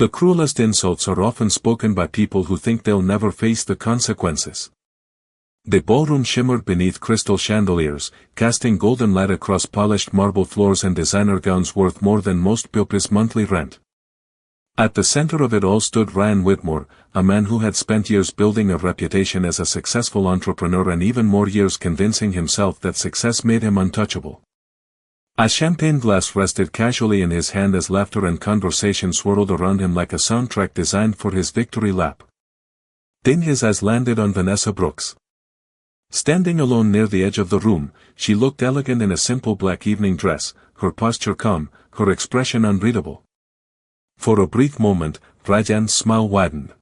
The cruelest insults are often spoken by people who think they'll never face the consequences. The ballroom shimmered beneath crystal chandeliers, casting golden light across polished marble floors and designer gowns worth more than most pupils' monthly rent. At the center of it all stood Ryan Whitmore, a man who had spent years building a reputation as a successful entrepreneur and even more years convincing himself that success made him untouchable. A champagne glass rested casually in his hand as laughter and conversation swirled around him like a soundtrack designed for his victory lap. Then his eyes landed on Vanessa Brooks. Standing alone near the edge of the room, she looked elegant in a simple black evening dress, her posture calm, her expression unreadable. For a brief moment, Rajan's smile widened.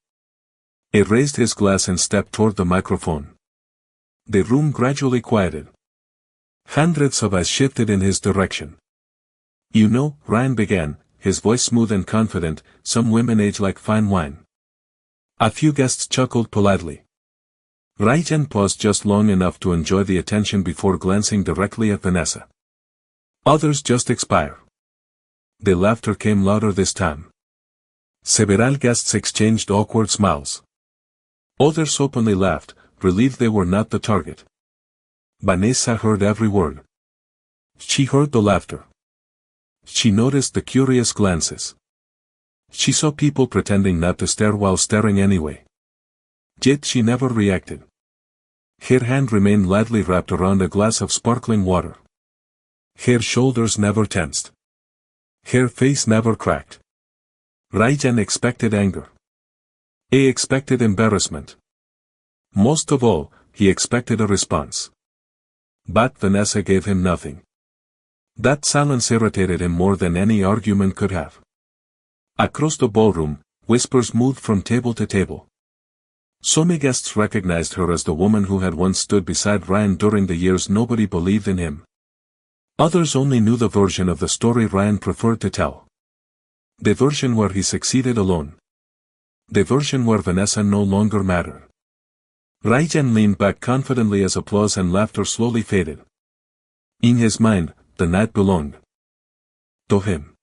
He raised his glass and stepped toward the microphone. The room gradually quieted. Hundreds of eyes shifted in his direction. "You know," Ryan began, his voice smooth and confident, "some women age like fine wine." A few guests chuckled politely. Rajan paused just long enough to enjoy the attention before glancing directly at Vanessa. Others just expire. The laughter came louder this time. Several guests exchanged awkward smiles. Others openly laughed, relieved they were not the target. Vanessa heard every word. She heard the laughter. She noticed the curious glances. She saw people pretending not to stare while staring anyway. Yet she never reacted. Her hand remained lightly wrapped around a glass of sparkling water. Her shoulders never tensed. Her face never cracked. Rajan expected anger. He expected embarrassment. Most of all, he expected a response. But Vanessa gave him nothing. That silence irritated him more than any argument could have. Across the ballroom, whispers moved from table to table. Some guests recognized her as the woman who had once stood beside Ryan during the years nobody believed in him. Others only knew the version of the story Ryan preferred to tell. The version where he succeeded alone. The version where Vanessa no longer mattered. Rajan leaned back confidently as applause and laughter slowly faded. In his mind, the night belonged to him.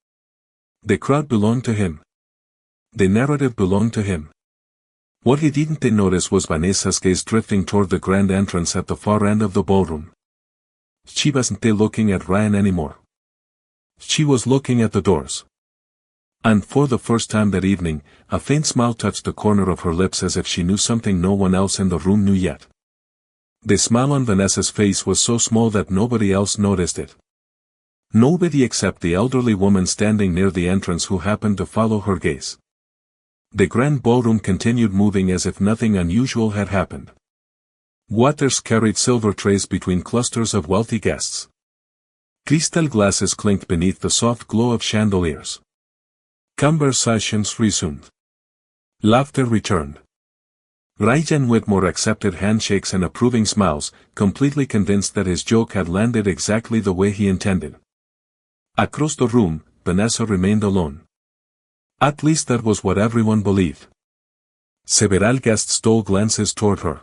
The crowd belonged to him. The narrative belonged to him. What he didn't notice was Vanessa's gaze drifting toward the grand entrance at the far end of the ballroom. She wasn't looking at Ryan anymore. She was looking at the doors. And for the first time that evening, a faint smile touched the corner of her lips as if she knew something no one else in the room knew yet. The smile on Vanessa's face was so small that nobody else noticed it. Nobody except the elderly woman standing near the entrance who happened to follow her gaze. The grand ballroom continued moving as if nothing unusual had happened. Waiters carried silver trays between clusters of wealthy guests. Crystal glasses clinked beneath the soft glow of chandeliers. Conversations resumed. Laughter returned. Rajan Whitmore accepted handshakes and approving smiles, completely convinced that his joke had landed exactly the way he intended. Across the room, Vanessa remained alone. At least that was what everyone believed. Several guests stole glances toward her.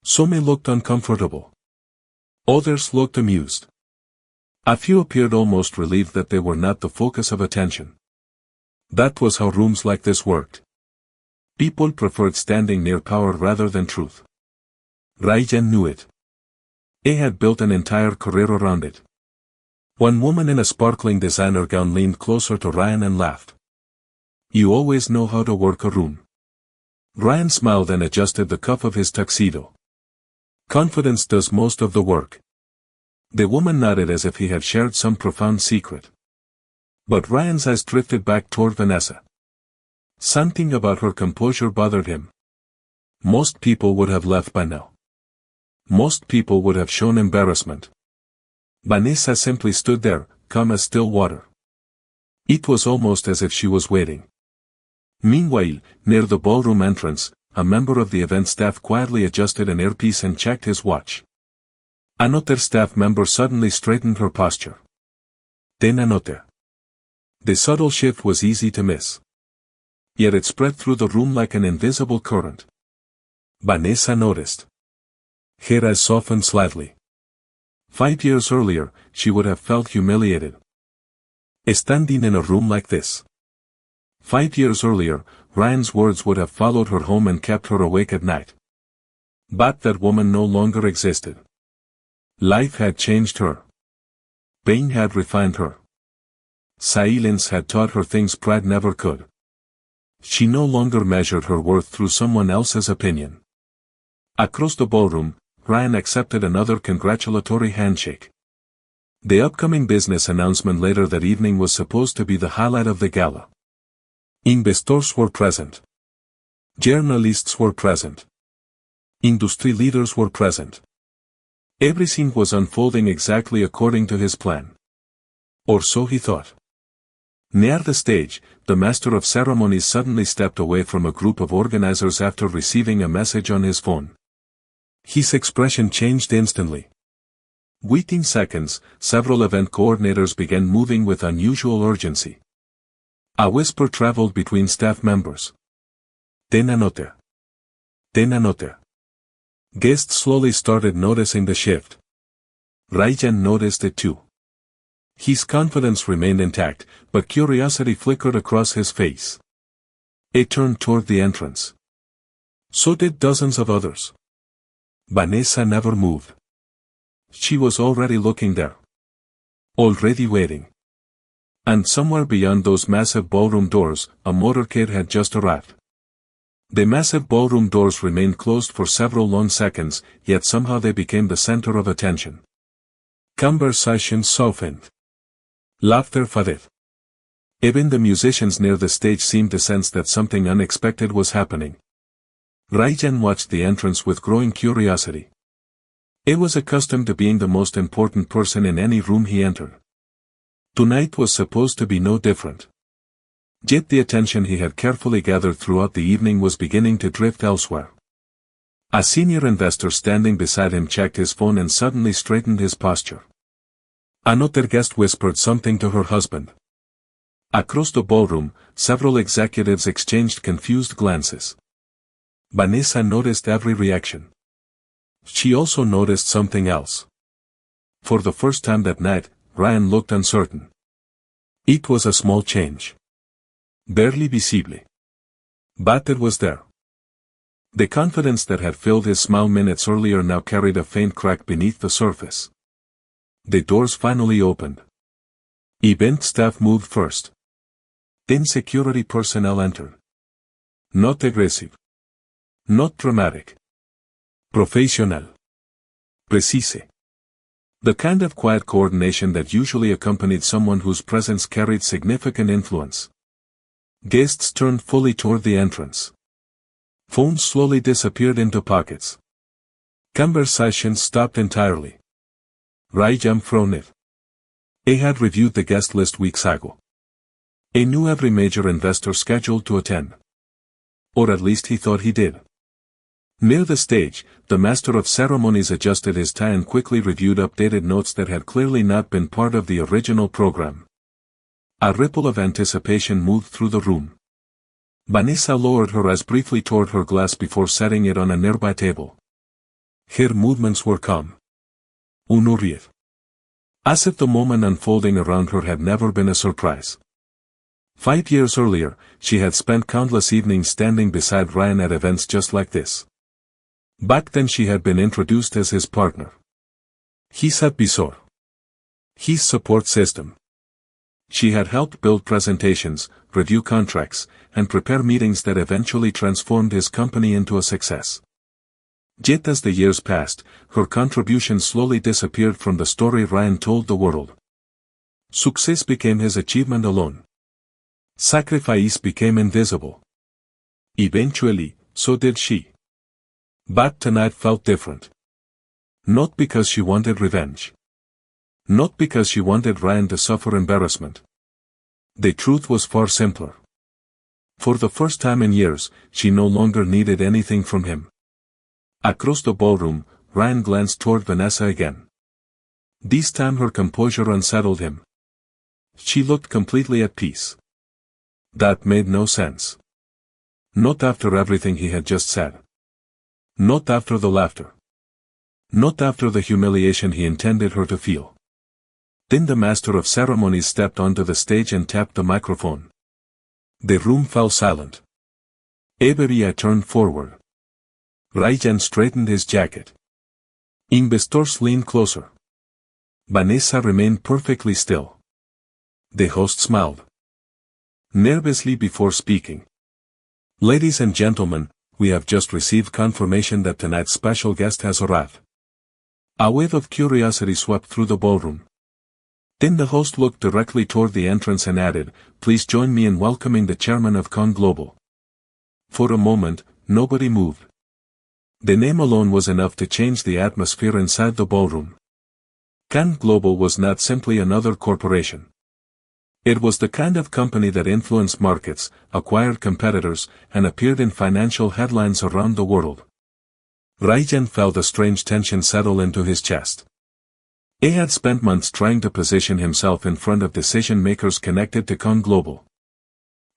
Some looked uncomfortable. Others looked amused. A few appeared almost relieved that they were not the focus of attention. That was how rooms like this worked. People preferred standing near power rather than truth. Rajan knew it. He had built an entire career around it. One woman in a sparkling designer gown leaned closer to Ryan and laughed. "You always know how to work a room." Ryan smiled and adjusted the cuff of his tuxedo. "Confidence does most of the work." The woman nodded as if he had shared some profound secret. But Ryan's eyes drifted back toward Vanessa. Something about her composure bothered him. Most people would have left by now. Most people would have shown embarrassment. Vanessa simply stood there, calm as still water. It was almost as if she was waiting. Meanwhile, near the ballroom entrance, a member of the event staff quietly adjusted an earpiece and checked his watch. Another staff member suddenly straightened her posture. Then another. The subtle shift was easy to miss. Yet it spread through the room like an invisible current. Vanessa noticed. Her eyes softened slightly. 5 years earlier, she would have felt humiliated. Standing in a room like this. 5 years earlier, Ryan's words would have followed her home and kept her awake at night. But that woman no longer existed. Life had changed her. Pain had refined her. Silence had taught her things pride never could. She no longer measured her worth through someone else's opinion. Across the ballroom, Ryan accepted another congratulatory handshake. The upcoming business announcement later that evening was supposed to be the highlight of the gala. Investors were present. Journalists were present. Industry leaders were present. Everything was unfolding exactly according to his plan. Or so he thought. Near the stage, the master of ceremonies suddenly stepped away from a group of organizers after receiving a message on his phone. His expression changed instantly. Within seconds, several event coordinators began moving with unusual urgency. A whisper traveled between staff members. Ten anote. Ten anote. Guests slowly started noticing the shift. Ryan noticed it too. His confidence remained intact, but curiosity flickered across his face. He turned toward the entrance. So did dozens of others. Vanessa never moved. She was already looking there. Already waiting. And somewhere beyond those massive ballroom doors, a motorcade had just arrived. The massive ballroom doors remained closed for several long seconds, yet somehow they became the center of attention. Conversation softened. Laughter faded. Even the musicians near the stage seemed to sense that something unexpected was happening. Ryan watched the entrance with growing curiosity. He was accustomed to being the most important person in any room he entered. Tonight was supposed to be no different. Yet the attention he had carefully gathered throughout the evening was beginning to drift elsewhere. A senior investor standing beside him checked his phone and suddenly straightened his posture. Another guest whispered something to her husband. Across the ballroom, several executives exchanged confused glances. Vanessa noticed every reaction. She also noticed something else. For the first time that night, Ryan looked uncertain. It was a small change. Barely visible. But it was there. The confidence that had filled his smile minutes earlier now carried a faint crack beneath the surface. The doors finally opened. Event staff moved first. Then security personnel entered. Not aggressive. Not dramatic. Professional. Precise. The kind of quiet coordination that usually accompanied someone whose presence carried significant influence. Guests turned fully toward the entrance. Phones slowly disappeared into pockets. Conversations stopped entirely. Ryan frowned. He had reviewed the guest list weeks ago. He knew every major investor scheduled to attend. Or at least he thought he did. Near the stage, the master of ceremonies adjusted his tie and quickly reviewed updated notes that had clearly not been part of the original program. A ripple of anticipation moved through the room. Vanessa lowered her eyes briefly toward her glass before setting it on a nearby table. Her movements were calm. Unhurried. As if the moment unfolding around her had never been a surprise. 5 years earlier, she had spent countless evenings standing beside Ryan at events just like this. Back then she had been introduced as his partner. His advisor. His support system. She had helped build presentations, review contracts, and prepare meetings that eventually transformed his company into a success. Yet as the years passed, her contribution slowly disappeared from the story Ryan told the world. Success became his achievement alone. Sacrifice became invisible. Eventually, so did she. But tonight felt different. Not because she wanted revenge. Not because she wanted Ryan to suffer embarrassment. The truth was far simpler. For the first time in years, she no longer needed anything from him. Across the ballroom, Ryan glanced toward Vanessa again. This time her composure unsettled him. She looked completely at peace. That made no sense. Not after everything he had just said. Not after the laughter. Not after the humiliation he intended her to feel. Then the master of ceremonies stepped onto the stage and tapped the microphone. The room fell silent. Everybody turned forward. Ryan straightened his jacket. Investors leaned closer. Vanessa remained perfectly still. The host smiled nervously before speaking. Ladies and gentlemen, we have just received confirmation that tonight's special guest has arrived. A wave of curiosity swept through the ballroom. Then the host looked directly toward the entrance and added, "Please join me in welcoming the chairman of Con Global." For a moment, nobody moved. The name alone was enough to change the atmosphere inside the ballroom. Con Global was not simply another corporation. It was the kind of company that influenced markets, acquired competitors, and appeared in financial headlines around the world. Ryan felt a strange tension settle into his chest. He had spent months trying to position himself in front of decision-makers connected to Con Global.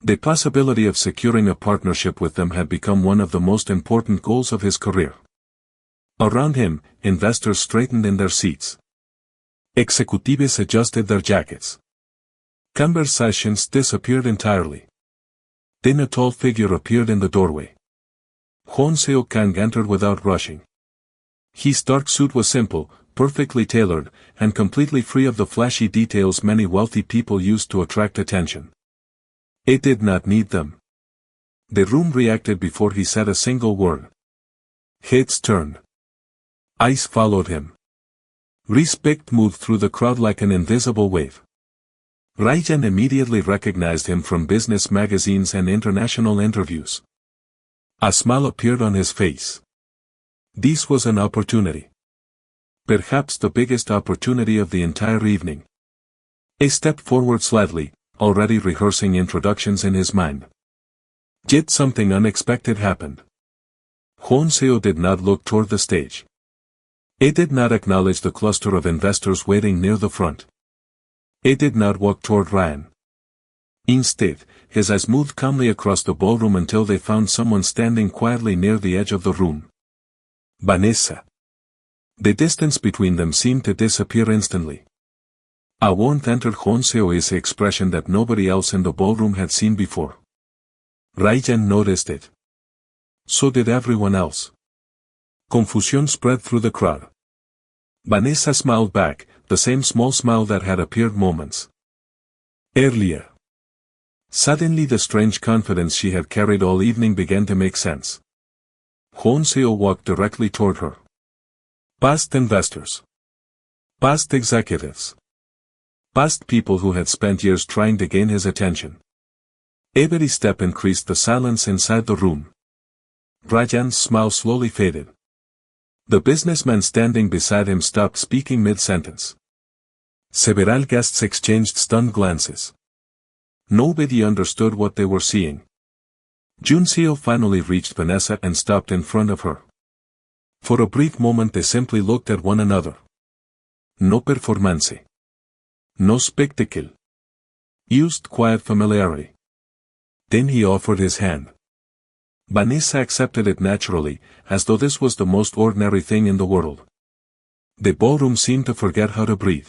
The possibility of securing a partnership with them had become one of the most important goals of his career. Around him, investors straightened in their seats. Executives adjusted their jackets. Conversations disappeared entirely. Then a tall figure appeared in the doorway. Hon Seo Kang entered without rushing. His dark suit was simple, perfectly tailored, and completely free of the flashy details many wealthy people use to attract attention. It did not need them. The room reacted before he said a single word. Heads turned. Eyes followed him. Respect moved through the crowd like an invisible wave. Ryan immediately recognized him from business magazines and international interviews. A smile appeared on his face. This was an opportunity. Perhaps the biggest opportunity of the entire evening. He stepped forward slightly, already rehearsing introductions in his mind. Yet something unexpected happened. Hon Seo did not look toward the stage. He did not acknowledge the cluster of investors waiting near the front. He did not walk toward Ryan. Instead, his eyes moved calmly across the ballroom until they found someone standing quietly near the edge of the room. Vanessa. The distance between them seemed to disappear instantly. A warmth entered Hon Seo's expression that nobody else in the ballroom had seen before. Ryan noticed it. So did everyone else. Confusion spread through the crowd. Vanessa smiled back, the same small smile that had appeared moments earlier. Suddenly the strange confidence she had carried all evening began to make sense. Hon Seo walked directly toward her. Past investors. Past executives. Past people who had spent years trying to gain his attention. Every step increased the silence inside the room. Ryan's smile slowly faded. The businessman standing beside him stopped speaking mid-sentence. Several guests exchanged stunned glances. Nobody understood what they were seeing. Jun Seo finally reached Vanessa and stopped in front of her. For a brief moment they simply looked at one another. No performance. No spectacle. Used quiet familiarity. Then he offered his hand. Vanessa accepted it naturally, as though this was the most ordinary thing in the world. The ballroom seemed to forget how to breathe.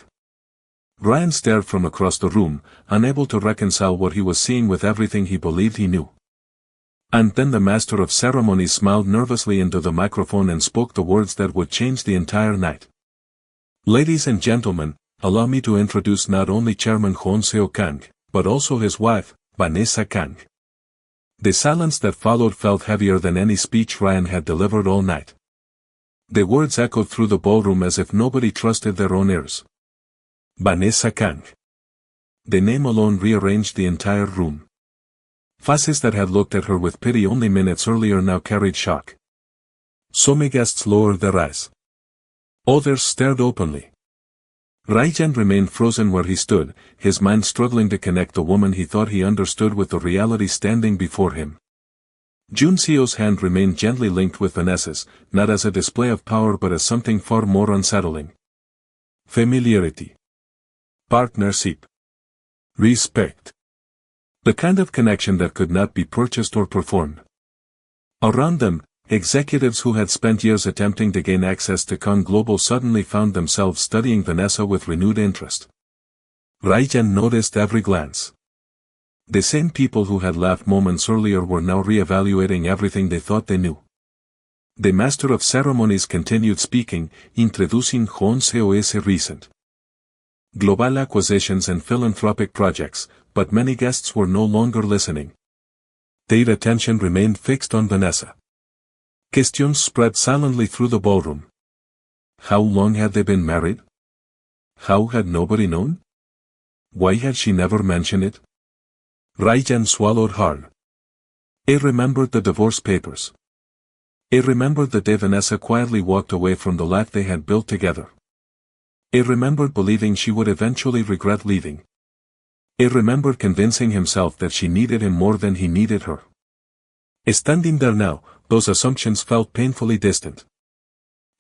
Ryan stared from across the room, unable to reconcile what he was seeing with everything he believed he knew. And then the master of ceremonies smiled nervously into the microphone and spoke the words that would change the entire night. Ladies and gentlemen, allow me to introduce not only Chairman Hon Seo Kang, but also his wife, Vanessa Kang. The silence that followed felt heavier than any speech Ryan had delivered all night. The words echoed through the ballroom as if nobody trusted their own ears. Vanessa Kang. The name alone rearranged the entire room. Faces that had looked at her with pity only minutes earlier now carried shock. Some guests lowered their eyes. Others stared openly. Ryan remained frozen where he stood, his mind struggling to connect the woman he thought he understood with the reality standing before him. Jun Seo's hand remained gently linked with Vanessa's, not as a display of power but as something far more unsettling. Familiarity. Partnership. Respect. The kind of connection that could not be purchased or performed. Around them, executives who had spent years attempting to gain access to Con Global suddenly found themselves studying Vanessa with renewed interest. Ryan noticed every glance. The same people who had laughed moments earlier were now re-evaluating everything they thought they knew. The master of ceremonies continued speaking, introducing 11 recent global acquisitions and philanthropic projects, but many guests were no longer listening. Their attention remained fixed on Vanessa. Questions spread silently through the ballroom. How long had they been married? How had nobody known? Why had she never mentioned it? Ryan swallowed hard. He remembered the divorce papers. He remembered the day Vanessa quietly walked away from the life they had built together. He remembered believing she would eventually regret leaving. He remembered convincing himself that she needed him more than he needed her. Standing there now, those assumptions felt painfully distant.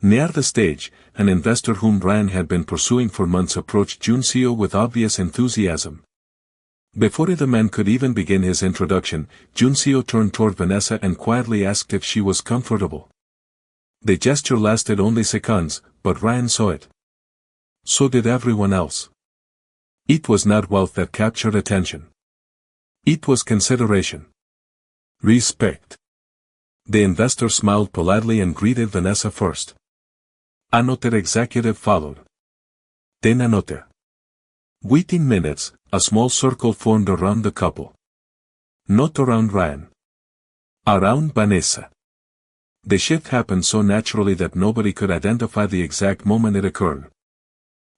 Near the stage, an investor whom Ryan had been pursuing for months approached Juncio with obvious enthusiasm. Before the man could even begin his introduction, Juncio turned toward Vanessa and quietly asked if she was comfortable. The gesture lasted only seconds, but Ryan saw it. So did everyone else. It was not wealth that captured attention. It was consideration. Respect. The investor smiled politely and greeted Vanessa first. Another executive followed. Then another. Within minutes, a small circle formed around the couple. Not around Ryan. Around Vanessa. The shift happened so naturally that nobody could identify the exact moment it occurred.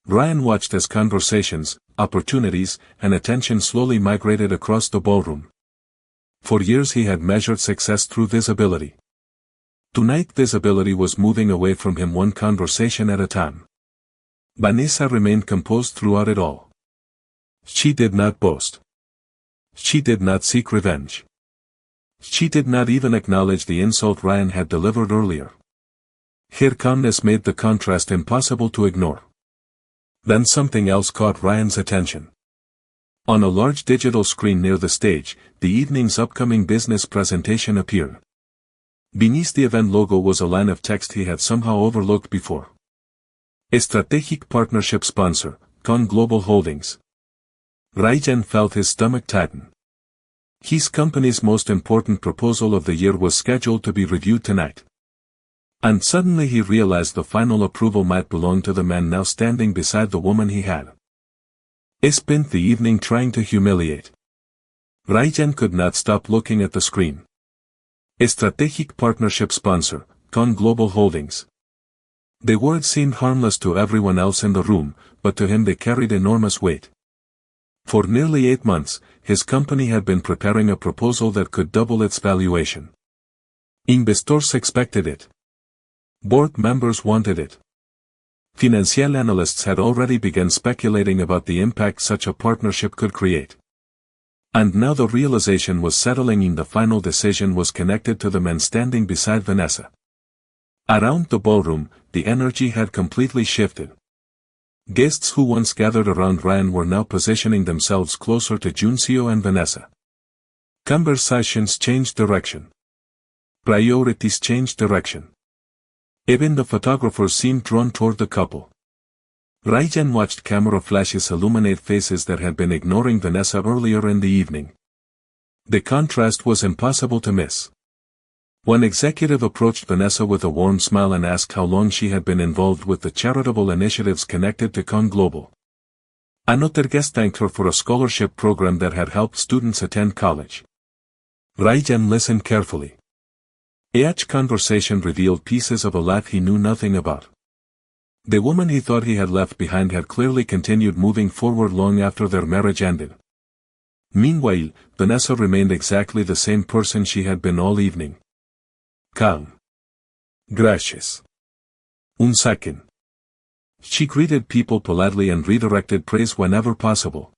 Ryan watched as conversations, opportunities, and attention slowly migrated across the ballroom. For years he had measured success through visibility. Tonight visibility was moving away from him one conversation at a time. Vanessa remained composed throughout it all. She did not boast. She did not seek revenge. She did not even acknowledge the insult Ryan had delivered earlier. Her calmness made the contrast impossible to ignore. Then something else caught Ryan's attention. On a large digital screen near the stage, the evening's upcoming business presentation appeared. Beneath the event logo was a line of text he had somehow overlooked before. A strategic partnership sponsor, Con Global Holdings. Ryan felt his stomach tighten. His company's most important proposal of the year was scheduled to be reviewed tonight. And suddenly he realized the final approval might belong to the man now standing beside the woman he had spent the evening trying to humiliate. Ryan could not stop looking at the screen. A strategic partnership sponsor, Con Global Holdings. The words seemed harmless to everyone else in the room, but to him they carried enormous weight. For nearly 8 months, his company had been preparing a proposal that could double its valuation. Investors expected it. Board members wanted it. Financial analysts had already begun speculating about the impact such a partnership could create. And now the realization was settling in. The final decision was connected to the man standing beside Vanessa. Around the ballroom, the energy had completely shifted. Guests who once gathered around Ryan were now positioning themselves closer to Juncio and Vanessa. Conversations changed direction. Priorities changed direction. Even the photographers seemed drawn toward the couple. Ryan watched camera flashes illuminate faces that had been ignoring Vanessa earlier in the evening. The contrast was impossible to miss. One executive approached Vanessa with a warm smile and asked how long she had been involved with the charitable initiatives connected to Con Global. Another guest thanked her for a scholarship program that had helped students attend college. Ryan listened carefully. Each conversation revealed pieces of a life he knew nothing about. The woman he thought he had left behind had clearly continued moving forward long after their marriage ended. Meanwhile, Vanessa remained exactly the same person she had been all evening. Calm. Gracious. Un second. She greeted people politely and redirected praise whenever possible.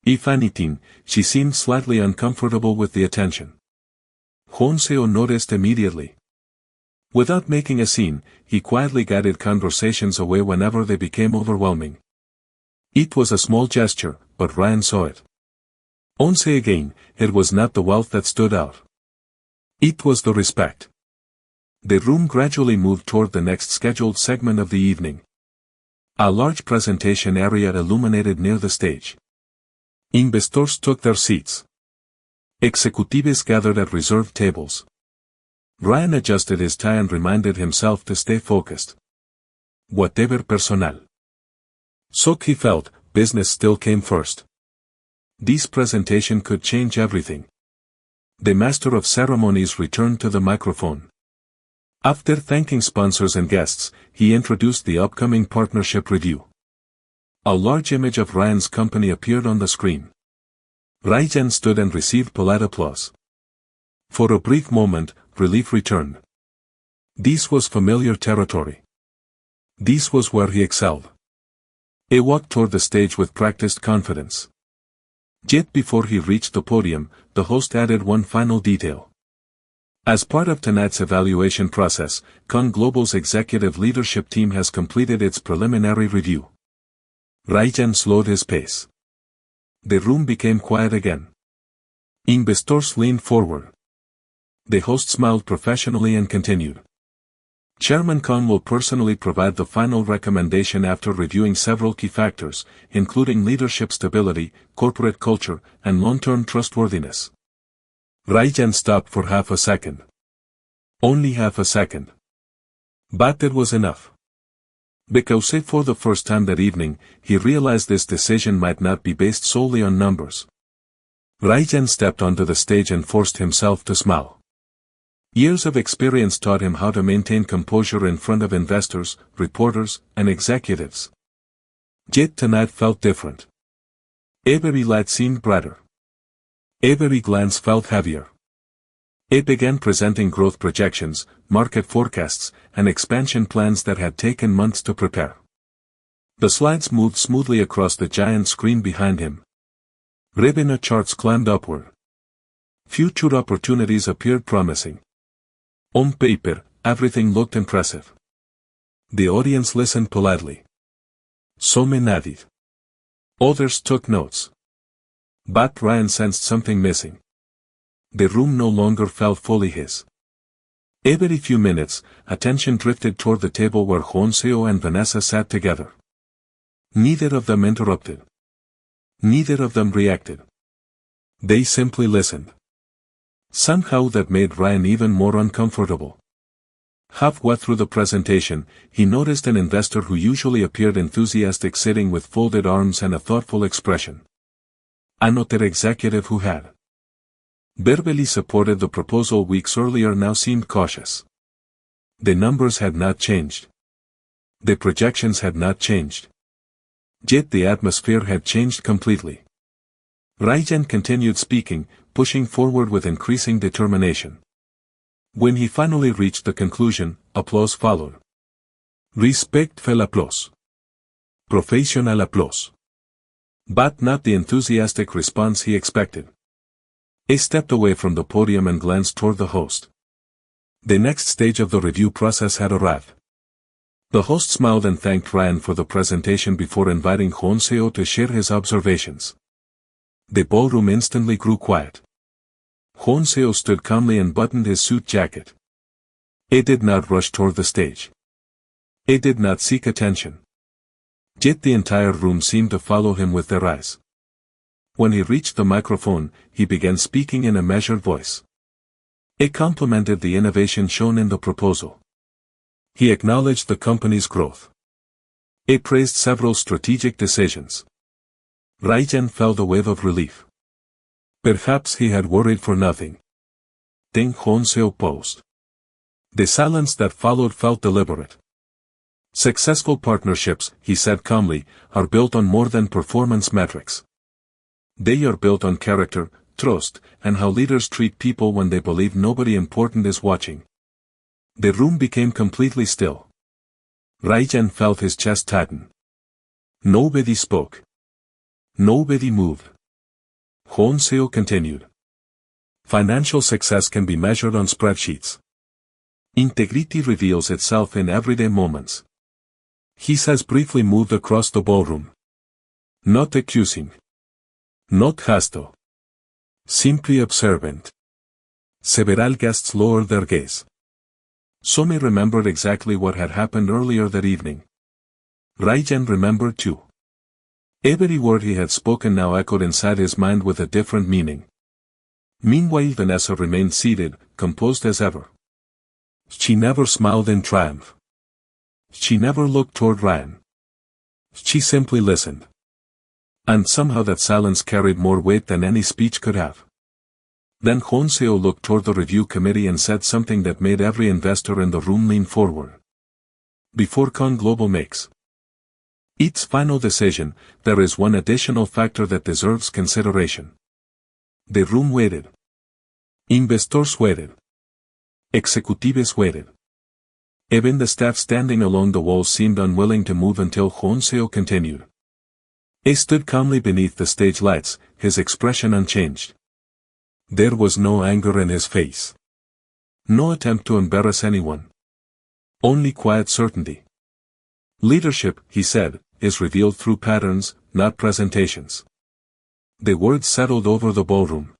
If anything, she seemed slightly uncomfortable with the attention. Honseo noticed immediately. Without making a scene, he quietly guided conversations away whenever they became overwhelming. It was a small gesture, but Ryan saw it. Once again, it was not the wealth that stood out. It was the respect. The room gradually moved toward the next scheduled segment of the evening. A large presentation area illuminated near the stage. Investors took their seats. Executives gathered at reserved tables. Ryan adjusted his tie and reminded himself to stay focused. Whatever personal. So he felt, business still came first. This presentation could change everything. The master of ceremonies returned to the microphone. After thanking sponsors and guests, he introduced the upcoming partnership review. A large image of Ryan's company appeared on the screen. Ryan stood and received polite applause. For a brief moment, relief returned. This was familiar territory. This was where he excelled. He walked toward the stage with practiced confidence. Yet before he reached the podium, the host added one final detail. As part of tonight's evaluation process, Con Global's executive leadership team has completed its preliminary review. Ryan slowed his pace. The room became quiet again. Investors leaned forward. The host smiled professionally and continued. Chairman Con will personally provide the final recommendation after reviewing several key factors, including leadership stability, corporate culture, and long-term trustworthiness. Ryan stopped for half a second. Only half a second. But it was enough. Because for the first time that evening, he realized this decision might not be based solely on numbers. Ryan stepped onto the stage and forced himself to smile. Years of experience taught him how to maintain composure in front of investors, reporters, and executives. Yet tonight felt different. Every light seemed brighter. Every glance felt heavier. It began presenting growth projections, market forecasts, and expansion plans that had taken months to prepare. The slides moved smoothly across the giant screen behind him. Revenue charts climbed upward. Future opportunities appeared promising. On paper, everything looked impressive. The audience listened politely. Some nodded. Others took notes. But Ryan sensed something missing. The room no longer felt fully his. Every few minutes, attention drifted toward the table where Honseo and Vanessa sat together. Neither of them interrupted. Neither of them reacted. They simply listened. Somehow that made Ryan even more uncomfortable. Halfway through the presentation, he noticed an investor who usually appeared enthusiastic sitting with folded arms and a thoughtful expression. Another executive who had verbally supported the proposal weeks earlier now seemed cautious. The numbers had not changed. The projections had not changed. Yet the atmosphere had changed completely. Ryan continued speaking, pushing forward with increasing determination. When he finally reached the conclusion, applause followed. Respectful applause. Professional applause. But not the enthusiastic response he expected. He stepped away from the podium and glanced toward the host. The next stage of the review process had arrived. The host smiled and thanked Ryan for the presentation before inviting Honseo to share his observations. The ballroom instantly grew quiet. Honseo stood calmly and buttoned his suit jacket. He did not rush toward the stage. He did not seek attention. Yet the entire room seemed to follow him with their eyes. When he reached the microphone, he began speaking in a measured voice. He complimented the innovation shown in the proposal. He acknowledged the company's growth. He praised several strategic decisions. Ryan felt a wave of relief. Perhaps he had worried for nothing. Then Honseo paused. The silence that followed felt deliberate. Successful partnerships, he said calmly, are built on more than performance metrics. They are built on character, trust, and how leaders treat people when they believe nobody important is watching. The room became completely still. Ryan felt his chest tighten. Nobody spoke. Nobody moved. Honseo continued. Financial success can be measured on spreadsheets. Integrity reveals itself in everyday moments. He has briefly moved across the ballroom. Not accusing. Not hostile. Simply observant. Several guests lowered their gaze. Some remembered exactly what had happened earlier that evening. Ryan remembered too. Every word he had spoken now echoed inside his mind with a different meaning. Meanwhile Vanessa remained seated, composed as ever. She never smiled in triumph. She never looked toward Ryan. She simply listened. And somehow that silence carried more weight than any speech could have. Then Honseo looked toward the review committee and said something that made every investor in the room lean forward. Before Con Global makes its final decision, there is one additional factor that deserves consideration. The room waited. Investors waited. Executives waited. Even the staff standing along the walls seemed unwilling to move until Honseo continued. He stood calmly beneath the stage lights, his expression unchanged. There was no anger in his face. No attempt to embarrass anyone. Only quiet certainty. Leadership, he said, is revealed through patterns, not presentations. The words settled over the ballroom.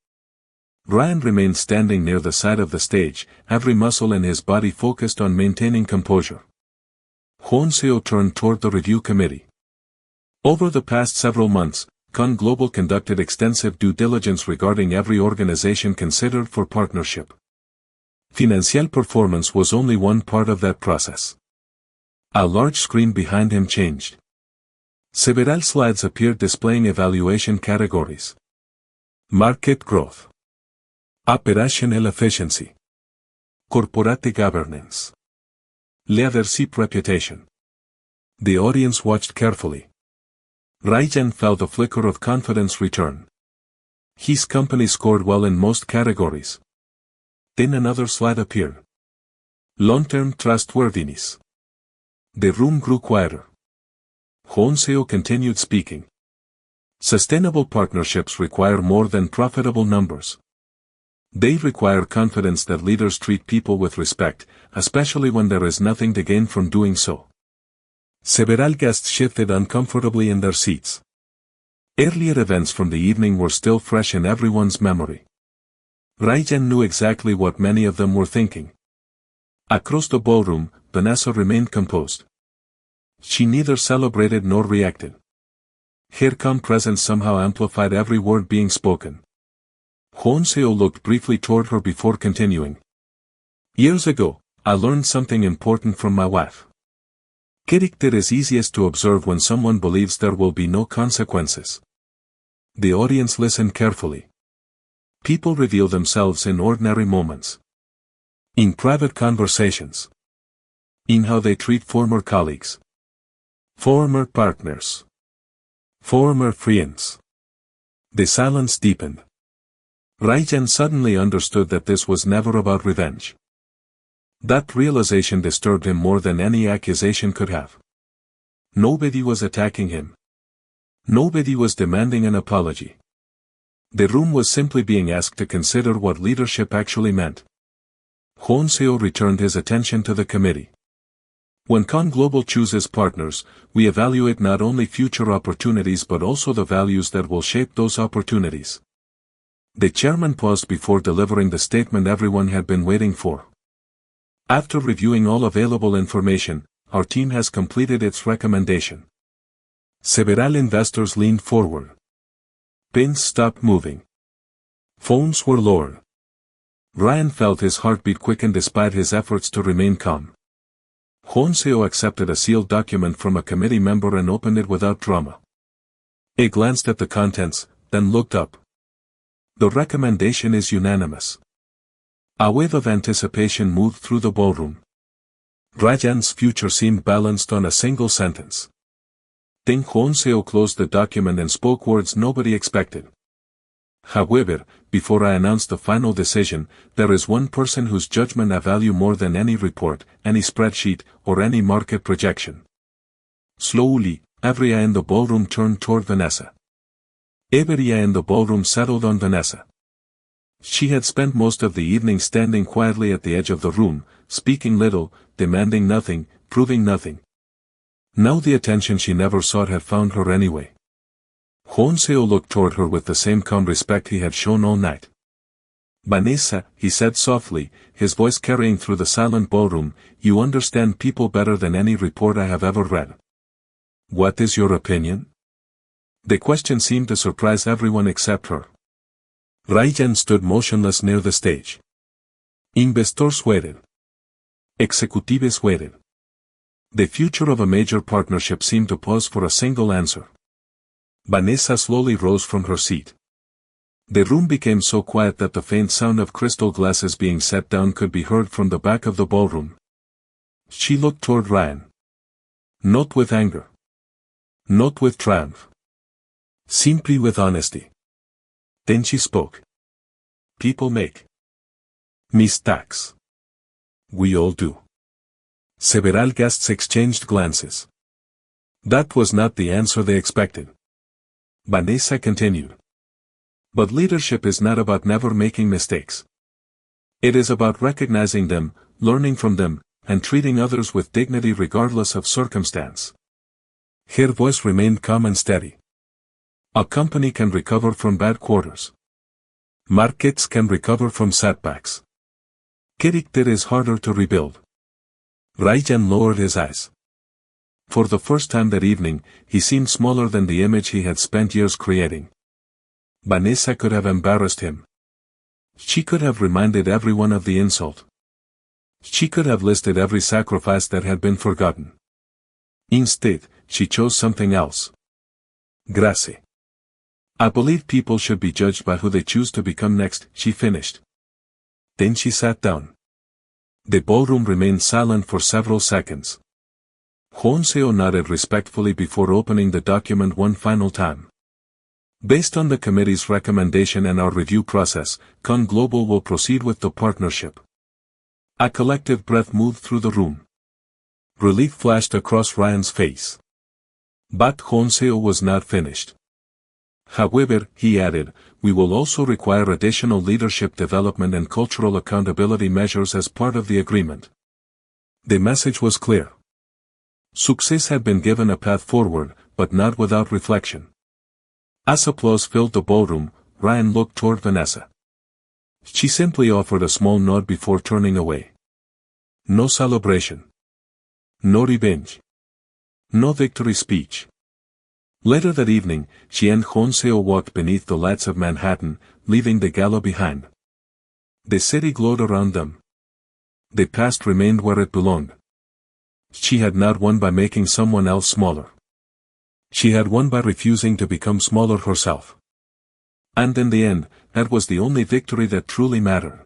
Ryan remained standing near the side of the stage, every muscle in his body focused on maintaining composure. Honseo turned toward the review committee. Over the past several months, Con Global conducted extensive due diligence regarding every organization considered for partnership. Financial performance was only one part of that process. A large screen behind him changed. Several slides appeared displaying evaluation categories. Market growth. Operational efficiency. Corporate governance. Leadership reputation. The audience watched carefully. Ryan felt a flicker of confidence return. His company scored well in most categories. Then another slide appeared. Long-term trustworthiness. The room grew quieter. Honseo continued speaking. Sustainable partnerships require more than profitable numbers. They require confidence that leaders treat people with respect, especially when there is nothing to gain from doing so. Several guests shifted uncomfortably in their seats. Earlier events from the evening were still fresh in everyone's memory. Ryan knew exactly what many of them were thinking. Across the ballroom, Vanessa remained composed. She neither celebrated nor reacted. Her calm presence somehow amplified every word being spoken. Honseo looked briefly toward her before continuing. Years ago, I learned something important from my wife. Character is easiest to observe when someone believes there will be no consequences. The audience listened carefully. People reveal themselves in ordinary moments. In private conversations. In how they treat former colleagues. Former partners. Former friends. The silence deepened. Ryan suddenly understood that this was never about revenge. That realization disturbed him more than any accusation could have. Nobody was attacking him. Nobody was demanding an apology. The room was simply being asked to consider what leadership actually meant. Honseo returned his attention to the committee. When Con Global chooses partners, we evaluate not only future opportunities but also the values that will shape those opportunities. The chairman paused before delivering the statement everyone had been waiting for. After reviewing all available information, our team has completed its recommendation. Several investors leaned forward. Pins stopped moving. Phones were lowered. Ryan felt his heartbeat quicken despite his efforts to remain calm. Honseo accepted a sealed document from a committee member and opened it without drama. He glanced at the contents, then looked up. The recommendation is unanimous. A wave of anticipation moved through the ballroom. Ryan's future seemed balanced on a single sentence. Then Honseo closed the document and spoke words nobody expected. However, before I announce the final decision, there is one person whose judgment I value more than any report, any spreadsheet, or any market projection. Slowly, every eye in the ballroom turned toward Vanessa. Every eye in the ballroom settled on Vanessa. She had spent most of the evening standing quietly at the edge of the room, speaking little, demanding nothing, proving nothing. Now the attention she never sought had found her anyway. Honseo looked toward her with the same calm respect he had shown all night. Vanessa, he said softly, his voice carrying through the silent ballroom, you understand people better than any report I have ever read. What is your opinion? The question seemed to surprise everyone except her. Ryan stood motionless near the stage. Investors waited. Executives waited. The future of a major partnership seemed to pause for a single answer. Vanessa slowly rose from her seat. The room became so quiet that the faint sound of crystal glasses being set down could be heard from the back of the ballroom. She looked toward Ryan. Not with anger. Not with triumph. Simply with honesty. Then she spoke. People make mistakes. We all do. Several guests exchanged glances. That was not the answer they expected. Vanessa continued. But leadership is not about never making mistakes. It is about recognizing them, learning from them, and treating others with dignity regardless of circumstance. Her voice remained calm and steady. A company can recover from bad quarters. Markets can recover from setbacks. Character is harder to rebuild. Ryan lowered his eyes. For the first time that evening, he seemed smaller than the image he had spent years creating. Vanessa could have embarrassed him. She could have reminded everyone of the insult. She could have listed every sacrifice that had been forgotten. Instead, she chose something else. Grace. I believe people should be judged by who they choose to become next, she finished. Then she sat down. The ballroom remained silent for several seconds. Honseo nodded respectfully before opening the document one final time. Based on the committee's recommendation and our review process, Con Global will proceed with the partnership. A collective breath moved through the room. Relief flashed across Ryan's face. But Honseo was not finished. However, he added, we will also require additional leadership development and cultural accountability measures as part of the agreement. The message was clear. Success had been given a path forward, but not without reflection. As applause filled the ballroom, Ryan looked toward Vanessa. She simply offered a small nod before turning away. No celebration. No revenge. No victory speech. Later that evening, she and Honseo walked beneath the lights of Manhattan, leaving the gala behind. The city glowed around them. The past remained where it belonged. She had not won by making someone else smaller. She had won by refusing to become smaller herself. And in the end, that was the only victory that truly mattered.